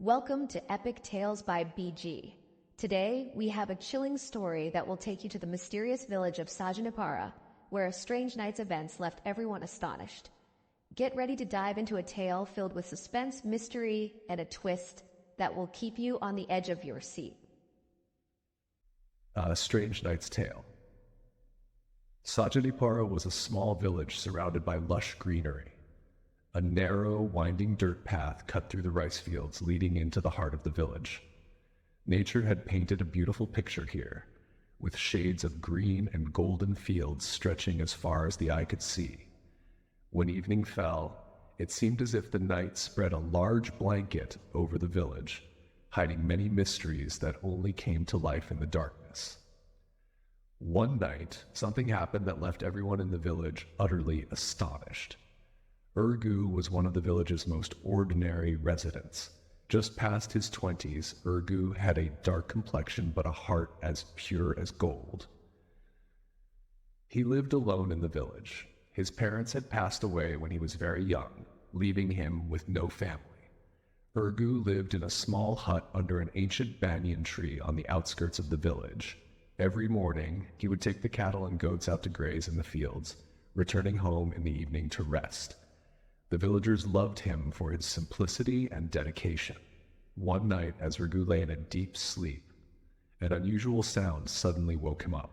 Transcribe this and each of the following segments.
Welcome to Epic Tales by BG. Today, we have a chilling story that will take you to the mysterious village of Sajanipara, where a strange night's events left everyone astonished. Get ready to dive into a tale filled with suspense, mystery, and a twist that will keep you on the edge of your seat. A Strange Night's Tale. Sajanipara was a small village surrounded by lush greenery. A narrow, winding dirt path cut through the rice fields leading into the heart of the village. Nature had painted a beautiful picture here, with shades of green and golden fields stretching as far as the eye could see. When evening fell, it seemed as if the night spread a large blanket over the village, hiding many mysteries that only came to life in the darkness. One night, something happened that left everyone in the village utterly astonished. Ragu was one of the village's most ordinary residents. Just past his 20s, Ragu had a dark complexion but a heart as pure as gold. He lived alone in the village. His parents had passed away when he was very young, leaving him with no family. Ragu lived in a small hut under an ancient banyan tree on the outskirts of the village. Every morning, he would take the cattle and goats out to graze in the fields, returning home in the evening to rest. The villagers loved him for his simplicity and dedication. One night, as Ragu lay in a deep sleep, an unusual sound suddenly woke him up.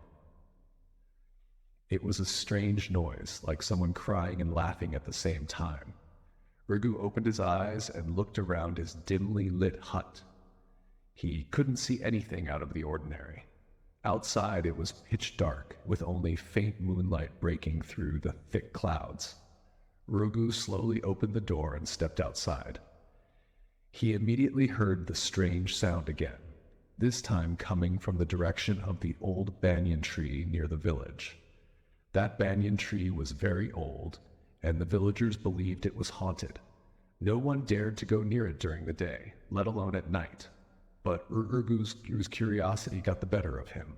It was a strange noise, like someone crying and laughing at the same time. Ragu opened his eyes and looked around his dimly lit hut. He couldn't see anything out of the ordinary. Outside it was pitch dark, with only faint moonlight breaking through the thick clouds. Ragu slowly opened the door and stepped outside. He immediately heard the strange sound again, this time coming from the direction of the old banyan tree near the village. That banyan tree was very old, and the villagers believed it was haunted. No one dared to go near it during the day, let alone at night. But Ragu's curiosity got the better of him.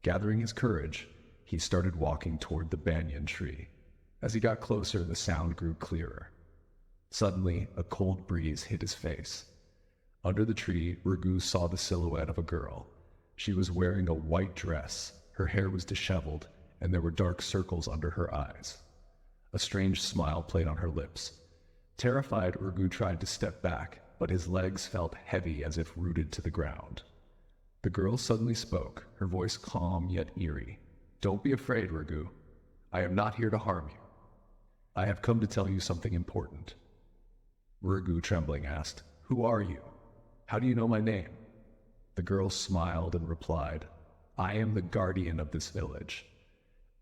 Gathering his courage, he started walking toward the banyan tree. As he got closer, the sound grew clearer. Suddenly, a cold breeze hit his face. Under the tree, Ragu saw the silhouette of a girl. She was wearing a white dress, her hair was disheveled, and there were dark circles under her eyes. A strange smile played on her lips. Terrified, Ragu tried to step back, but his legs felt heavy as if rooted to the ground. The girl suddenly spoke, her voice calm yet eerie. "Don't be afraid, Ragu. I am not here to harm you. I have come to tell you something important." Ragu, trembling, asked, "Who are you? How do you know my name?" The girl smiled and replied, "I am the guardian of this village.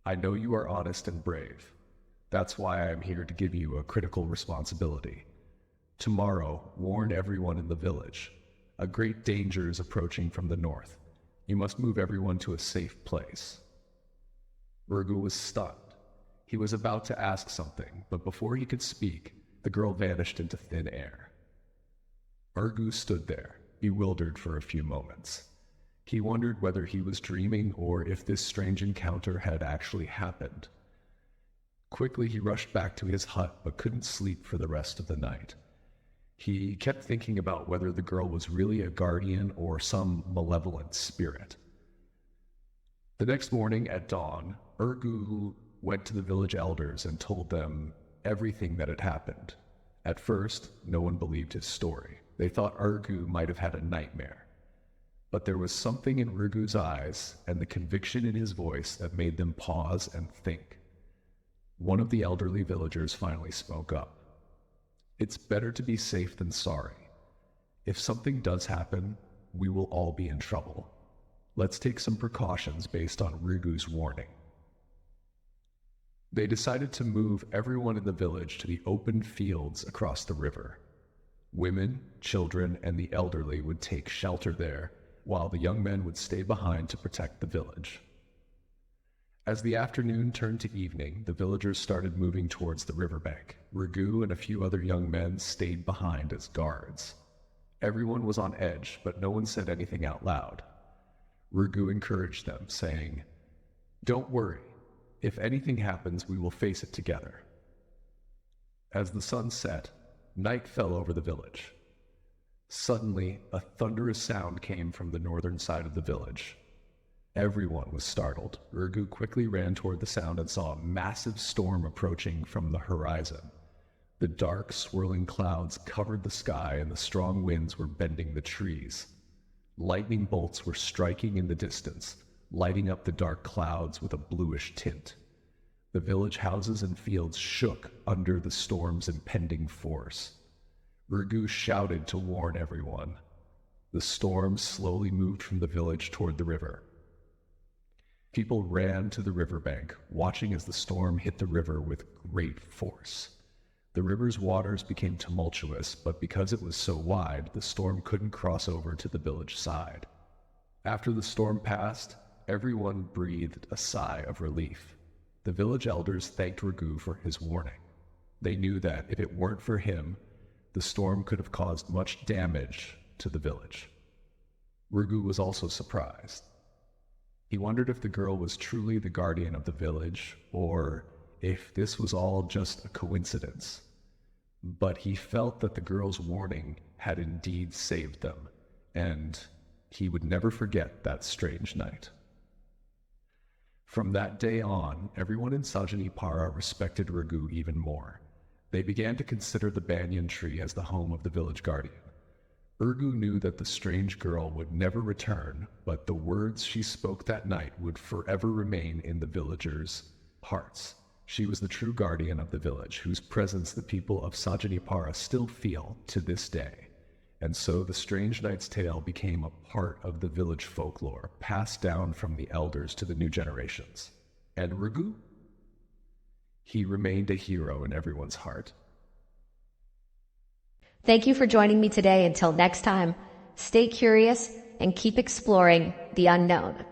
I know you are honest and brave. That's why I am here to give you a critical responsibility. Tomorrow, warn everyone in the village. A great danger is approaching from the north. You must move everyone to a safe place." Ragu was stunned. He was about to ask something, but before he could speak, the girl vanished into thin air. Ragu stood there, bewildered for a few moments. He wondered whether he was dreaming or if this strange encounter had actually happened. Quickly he rushed back to his hut, but couldn't sleep for the rest of the night. He kept thinking about whether the girl was really a guardian or some malevolent spirit. The next morning at dawn, Ragu went to the village elders and told them everything that had happened. At first, no one believed his story. They thought Ragu might have had a nightmare. But there was something in Ragu's eyes and the conviction in his voice that made them pause and think. One of the elderly villagers finally spoke up. "It's better to be safe than sorry. If something does happen, we will all be in trouble. Let's take some precautions based on Ragu's warning." They decided to move everyone in the village to the open fields across the river. Women, children, and the elderly would take shelter there, while the young men would stay behind to protect the village. As the afternoon turned to evening, the villagers started moving towards the riverbank. Ragu and a few other young men stayed behind as guards. Everyone was on edge, but no one said anything out loud. Ragu encouraged them, saying, "Don't worry. If anything happens, we will face it together." As the sun set, night fell over the village. Suddenly, a thunderous sound came from the northern side of the village. Everyone was startled. Ragu quickly ran toward the sound and saw a massive storm approaching from the horizon. The dark, swirling clouds covered the sky, and the strong winds were bending the trees. Lightning bolts were striking in the distance, lighting up the dark clouds with a bluish tint. The village houses and fields shook under the storm's impending force. Ragu shouted to warn everyone. The storm slowly moved from the village toward the river. People ran to the riverbank, watching as the storm hit the river with great force. The river's waters became tumultuous, but because it was so wide, the storm couldn't cross over to the village side. After the storm passed, everyone breathed a sigh of relief. The village elders thanked Ragu for his warning. They knew that if it weren't for him, the storm could have caused much damage to the village. Ragu was also surprised. He wondered if the girl was truly the guardian of the village, or if this was all just a coincidence. But he felt that the girl's warning had indeed saved them, and he would never forget that strange night. From that day on, everyone in Sajanipara respected Ragu even more. They began to consider the banyan tree as the home of the village guardian. Ragu knew that the strange girl would never return, but the words she spoke that night would forever remain in the villagers' hearts. She was the true guardian of the village, whose presence the people of Sajanipara still feel to this day. And so the strange knight's tale became a part of the village folklore, passed down from the elders to the new generations. And Ragu? He remained a hero in everyone's heart. Thank you for joining me today. Until next time, stay curious and keep exploring the unknown.